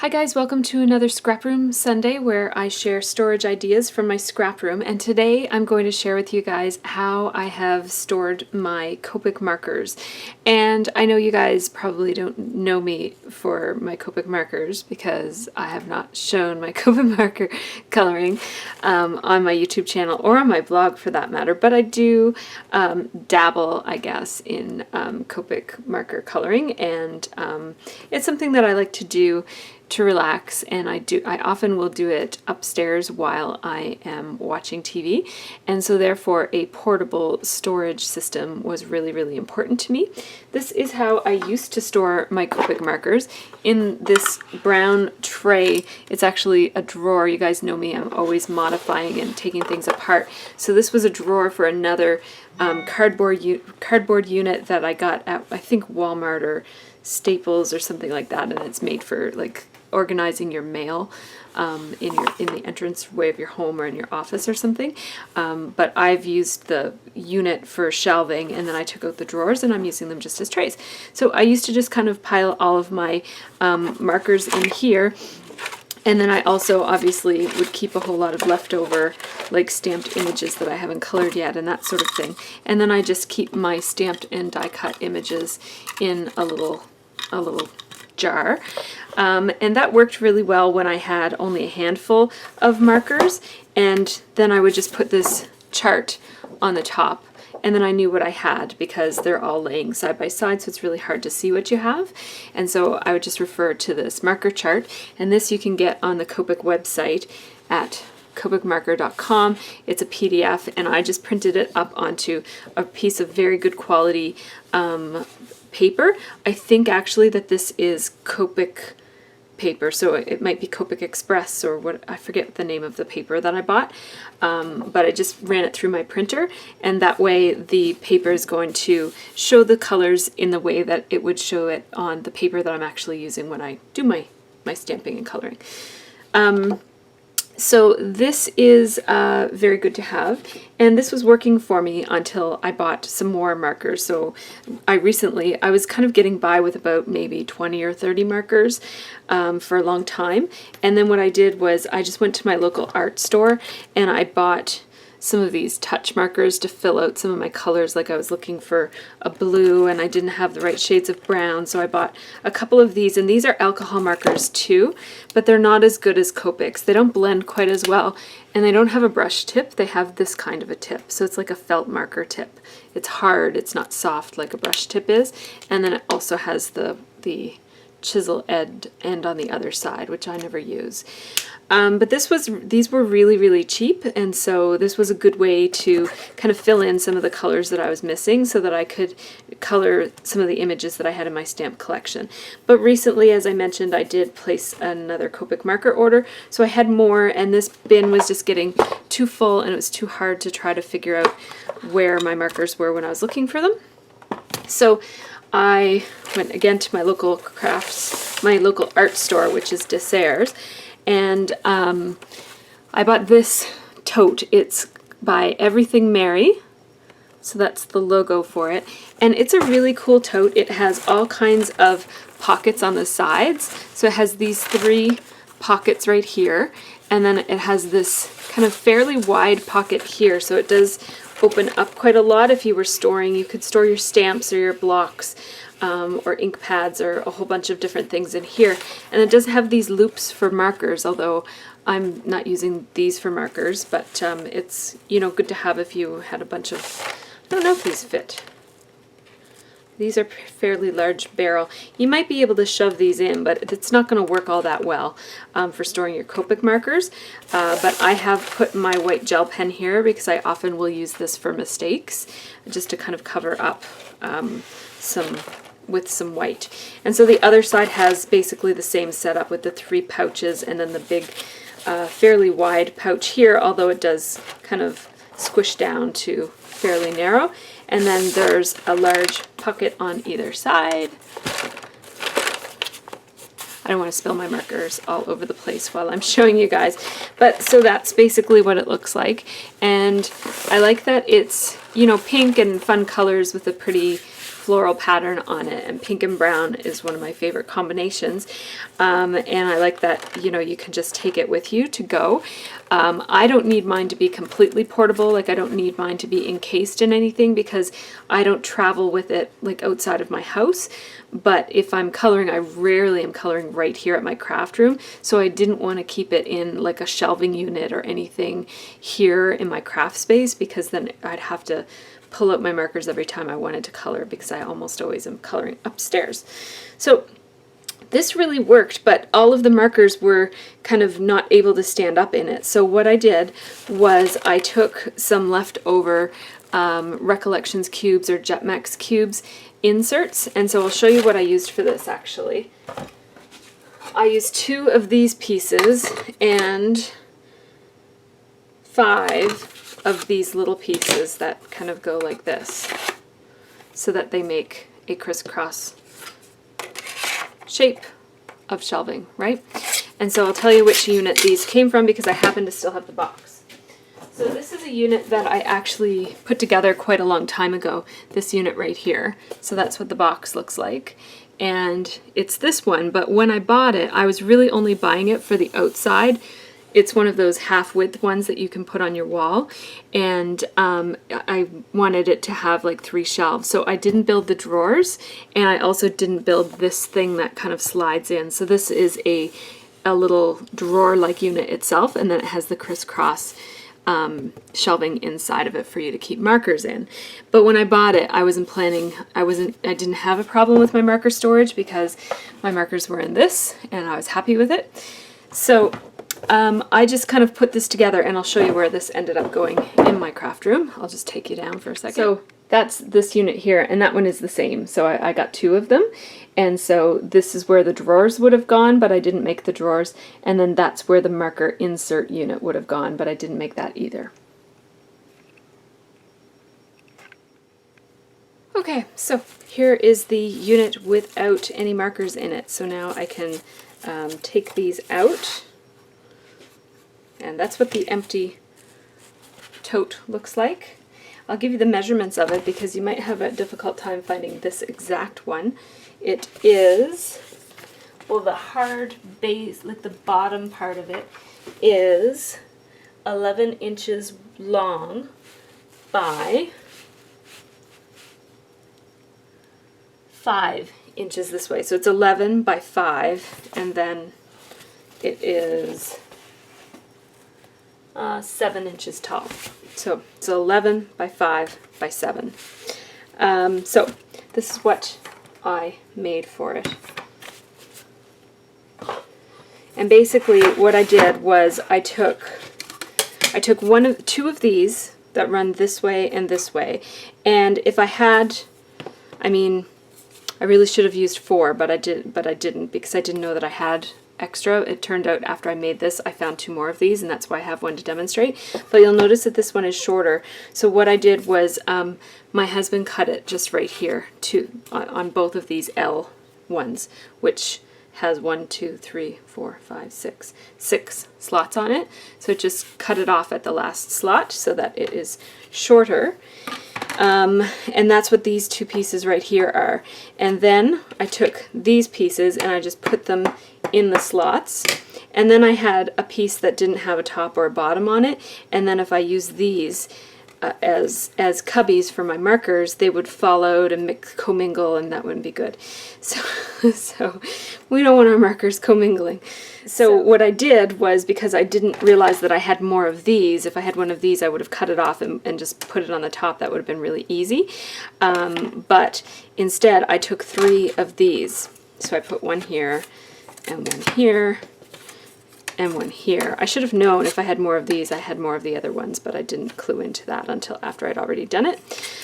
Hi guys, welcome to another Scraproom Sunday where I share storage ideas from my scraproom, and today I'm going to share with you guys how I have stored my Copic markers. And I know you guys probably don't know me for my Copic markers because I have not shown my Copic marker coloring on my YouTube channel or on my blog for that matter, but I do dabble, I guess, in Copic marker coloring, and it's something that I like to do to relax, and I often will do it upstairs while I am watching TV, and so therefore a portable storage system was really important to me. This is how I used to store my Copic markers, in this brown tray. It's actually a drawer. You guys know me, I'm always modifying and taking things apart. So this was a drawer for another cardboard unit that I got at, I think, Walmart or Staples or something like that, and it's made for like organizing your mail in the entranceway of your home or in your office or something. But I've used the unit for shelving, and then I took out the drawers and I'm using them just as trays. So I used to just kind of pile all of my markers in here. And then I also obviously would keep a whole lot of leftover, like stamped images that I haven't colored yet and that sort of thing. And then I just keep my stamped and die cut images in a little jar. And that worked really well when I had only a handful of markers. And then I would just put this chart on the top, and then I knew what I had because they're all laying side by side, so it's really hard to see what you have. And so I would just refer to this marker chart, and this you can get on the Copic website at copicmarker.com. It's a PDF, and I just printed it up onto a piece of very good quality paper. I think actually that this is Copic paper, so it might be Copic Express or what, I forget the name of the paper that I bought, but I just ran it through my printer, and that way the paper is going to show the colors in the way that it would show it on the paper that I'm actually using when I do my stamping and coloring. So this is very good to have, and this was working for me until I bought some more markers. So I was kind of getting by with about maybe 20 or 30 markers for a long time, and then what I did was I just went to my local art store and I bought some of these touch markers to fill out some of my colors. Like I was looking for a blue and I didn't have the right shades of brown, so I bought a couple of these, and these are alcohol markers too, but they're not as good as Copics. They don't blend quite as well, and they don't have a brush tip. They have this kind of a tip, so it's like a felt marker tip. It's hard, it's not soft like a brush tip is, and then it also has the chisel end on the other side, which I never use. But these were really cheap, and so this was a good way to kind of fill in some of the colors that I was missing so that I could color some of the images that I had in my stamp collection. But recently, as I mentioned, I did place another Copic marker order, so I had more, and this bin was just getting too full and it was too hard to try to figure out where my markers were when I was looking for them. So I went again to my local art store, which is Desserts, and I bought this tote. It's by Everything Mary, so that's the logo for it, and it's a really cool tote. It has all kinds of pockets on the sides, so it has these 3 pockets right here, and then it has this kind of fairly wide pocket here, so it does open up quite a lot. If you were storing, you could store your stamps or your blocks or ink pads or a whole bunch of different things in here. And it does have these loops for markers, although I'm not using these for markers, but it's, you know, good to have if you had a bunch of, I don't know if these fit. These are fairly large barrel. You might be able to shove these in, but it's not going to work all that well for storing your Copic markers. But I have put my white gel pen here because I often will use this for mistakes, just to kind of cover up with some white. And so the other side has basically the same setup with the 3 pouches and then the big, fairly wide pouch here, although it does kind of squish down to fairly narrow. And then there's a large pocket on either side. I don't want to spill my markers all over the place while I'm showing you guys. But so that's basically what it looks like. And I like that it's, you know, pink and fun colors with a pretty floral pattern on it, and pink and brown is one of my favorite combinations. And I like that, you know, you can just take it with you to go. I don't need mine to be completely portable, like I don't need mine to be encased in anything because I don't travel with it like outside of my house. But if I'm coloring, I rarely am coloring right here at my craft room, so I didn't want to keep it in like a shelving unit or anything here in my craft space, because then I'd have to pull out my markers every time I wanted to color, because I almost always am coloring upstairs. So this really worked, but all of the markers were kind of not able to stand up in it. So what I did was I took some leftover Recollections cubes or Jetmax cubes inserts, and so I'll show you what I used for this actually. I used 2 of these pieces and 5 of these little pieces that kind of go like this, so that they make a crisscross shape of shelving, right? And so I'll tell you which unit these came from because I happen to still have the box. So this is a unit that I actually put together quite a long time ago, this unit right here. So that's what the box looks like. And it's this one, but when I bought it, I was really only buying it for the outside. It's one of those half-width ones that you can put on your wall, and I wanted it to have like 3 shelves. So I didn't build the drawers, and I also didn't build this thing that kind of slides in. So this is a little drawer-like unit itself, and then it has the crisscross shelving inside of it for you to keep markers in. But when I bought it, I didn't have a problem with my marker storage because my markers were in this, and I was happy with it. So I just kind of put this together, and I'll show you where this ended up going in my craft room. I'll just take you down for a second. So that's this unit here, and that one is the same. So I got 2 of them, and so this is where the drawers would have gone, but I didn't make the drawers, and then that's where the marker insert unit would have gone, but I didn't make that either. Okay, so here is the unit without any markers in it. So now I can take these out. And that's what the empty tote looks like. I'll give you the measurements of it because you might have a difficult time finding this exact one. It is, well, the hard base, like the bottom part of it, is 11 inches long by 5 inches this way. So it's 11 by 5, and then it is 7 inches tall. So it's 11 by 5 by 7. So this is what I made for it. And basically what I did was I took 2 of these that run this way and this way. And if I had, I mean, I really should have used 4, but I didn't because I didn't know that I had extra. It turned out after I made this, I found 2 more of these, and that's why I have one to demonstrate. But you'll notice that this one is shorter. So what I did was my husband cut it just right here on both of these L ones, which has 1, 2, 3, 4, 5, 6 slots on it. So just cut it off at the last slot so that it is shorter. And that's what these 2 pieces right here are. And then I took these pieces and I just put them in the slots. And then I had a piece that didn't have a top or a bottom on it. And then if I use these as cubbies for my markers, they would fall out and commingle, and that wouldn't be good. So we don't want our markers commingling. So what I did was, because I didn't realize that I had more of these, if I had one of these I would have cut it off and just put it on the top. That would have been really easy. But instead I took 3 of these. So I put one here and one here and one here. I should have known if I had more of these, I had more of the other ones, but I didn't clue into that until after I'd already done it.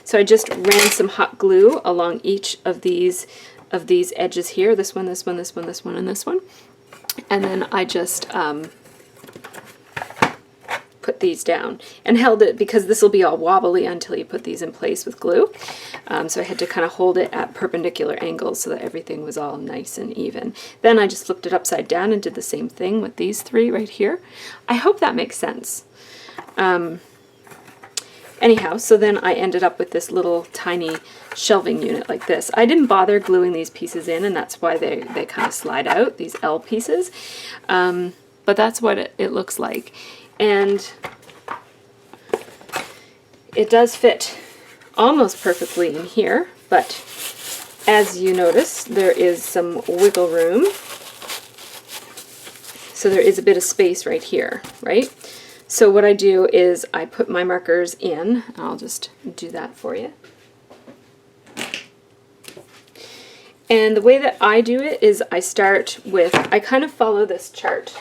So I just ran some hot glue along each of these edges here, this one, this one, this one, this one, and this one. And then I just put these down and held it, because this will be all wobbly until you put these in place with glue. So I had to kind of hold it at perpendicular angles so that everything was all nice and even. Then I just flipped it upside down and did the same thing with these 3 right here. I hope that makes sense. And Anyhow, so then I ended up with this little tiny shelving unit like this. I didn't bother gluing these pieces in, and that's why they kind of slide out, these L pieces. But that's what it looks like. And it does fit almost perfectly in here, but as you notice, there is some wiggle room. So there is a bit of space right here, right? So what I do is I put my markers in. I'll just do that for you. And the way that I do it is I start with, I kind of follow this chart.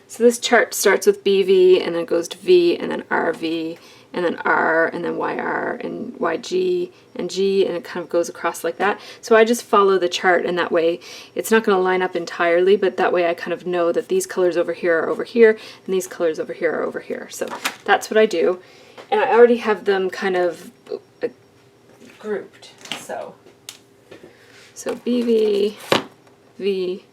So this chart starts with BV and then goes to V and then RV and then R and then YR and YG and G, and it kind of goes across like that. So I just follow the chart, and that way it's not going to line up entirely, but that way I kind of know that these colors over here are over here and these colors over here are over here. So that's what I do, and I already have them kind of grouped. So BV, V,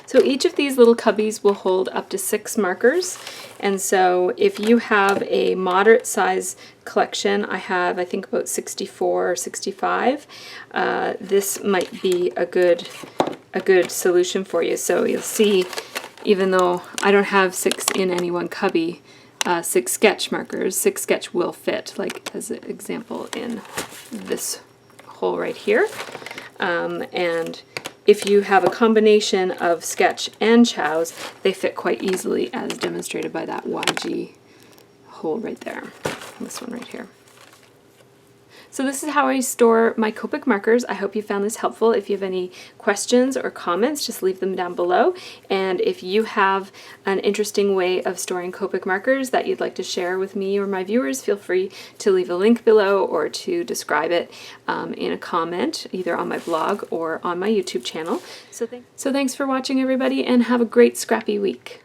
so each of these little cubbies will hold up to 6 markers, and so if you have a moderate size collection, I have I think about 64 or 65, this might be a good solution for you. So you'll see, even though I don't have 6 in any one cubby, 6 sketch markers, 6 sketch will fit, like as an example in this hole right here. And if you have a combination of sketch and chows, they fit quite easily, as demonstrated by that YG hole right there, this one right here. So this is how I store my Copic markers. I hope you found this helpful. If you have any questions or comments, just leave them down below. And if you have an interesting way of storing Copic markers that you'd like to share with me or my viewers, feel free to leave a link below or to describe it in a comment, either on my blog or on my YouTube channel. So thanks for watching, everybody, and have a great scrappy week.